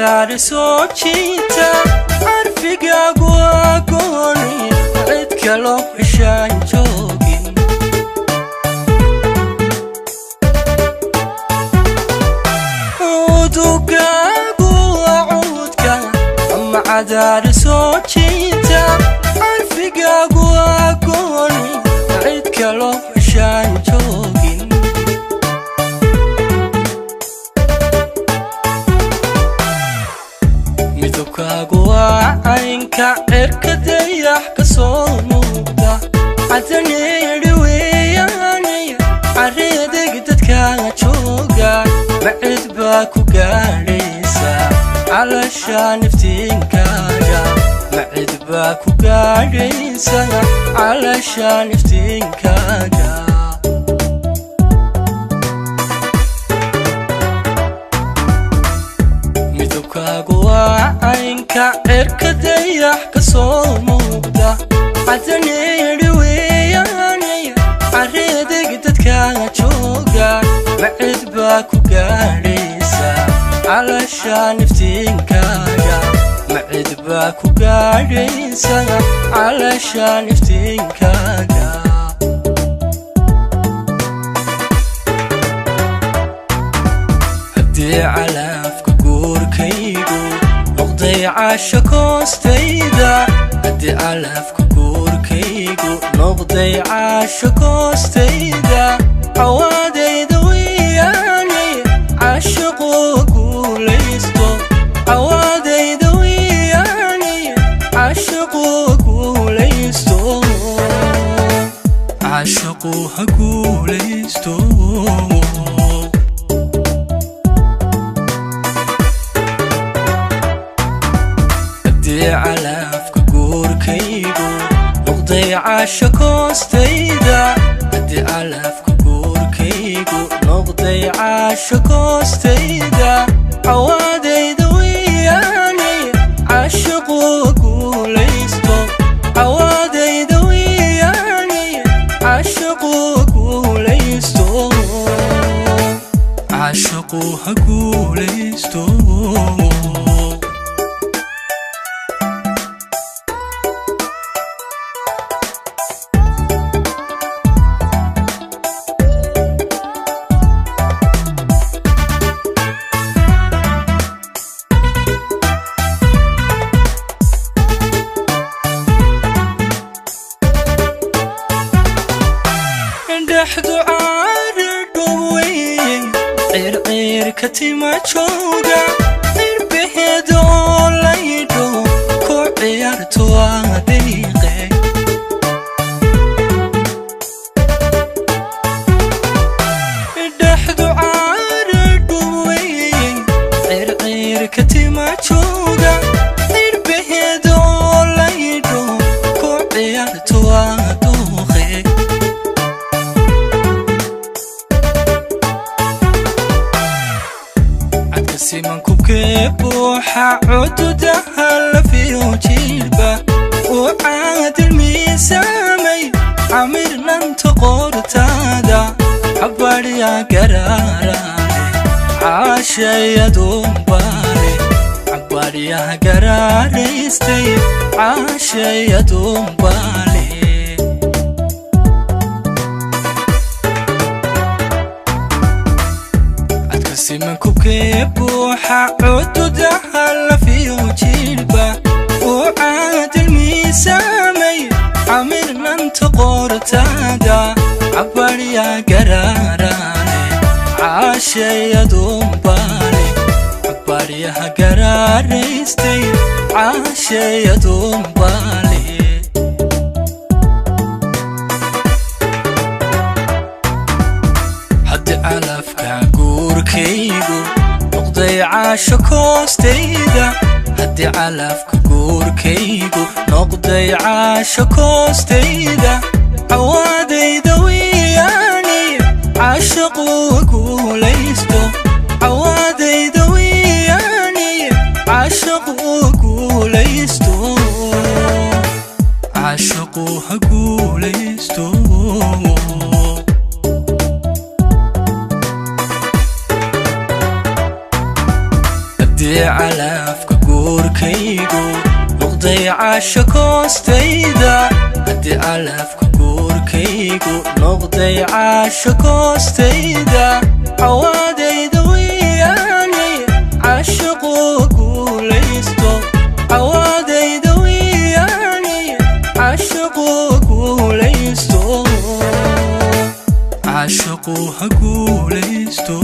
عذار سوتشيتا عرفك أقوى قوني عدك لو عشان جوقين عودك أقوى عودك أما عذار سوتشيتا عرفك أقوى قوني عدك لو عشان جوقين midabkaagu aynka cirka dayax ka soo muuqda cadaneeri weeyaanay careedeg dadkaaga jooga macid baa ku gaadhaysa calashaan iftiinkaaga macid baa ku gaadhaysa calashaan iftiinkaaga aynka cirka dayax ka soo muuqda cadaneeri weeyaanay careedeg dadkaaga jooga macid baa ku gaadhaysa calashaan iftiinkaaga macid baa ku gaadhaysa calashaan iftiinkaaga haddii calaafka guurkaygu noqday caasho koostayda haddii calafka guurkaygu noqday caasho koostayda cawaadayda weeyaanay caashiqu guulaysto cawaadayda weeyaanay caashiqu guulaysto caashiqu ha guulaysto calafka guurkaygu noqday caasho koostayda haddii calafka guurkaygu noqday caasho koostayda cawaadayda weeyaanay caashiqu guulaysto cawaadayda weeyaanay caashiqu guulaysto caashiqu ha guulaysto dhexdu caardhowey circirka tima jooga cirbaheedoo laydho ku ciyaarto adeeqe dhexdu caardhowey circirka tima jooga cirbaheedoo laydho ku ciyaarto adeeqe simankubkee buuxa cududaha lafiyo jilba uu caadil miisaamay camirnanta qortaada cabadhya garaaraale caashayadunbaale cabadhyaha garaaraystay caashayadunbaale simankubkee buuxa cududaha lafiyo jilba uu caadil miisaamay camirnanta qortaada cabadhya garaaraale caashayadunbaale cabadhyaha garaaraystay caashayadunbaale haddii calafka guurkaygu noqday caasho koostayda haddii calafka guurkaygu noqday caasho koostayda cawaadayda weeyaanay caashiqu guulaysto cawaadayda weeyaanay caashiqu guulaysto caashiqu ha guulaysto على نقضي عاشق وستيدا هدي علفك قوركيقو نقضي عاشق وستيدا عوادي دوياني عاشق وقوليستو عوادي دوياني عاشق وقوليستو عاشق وقوليستو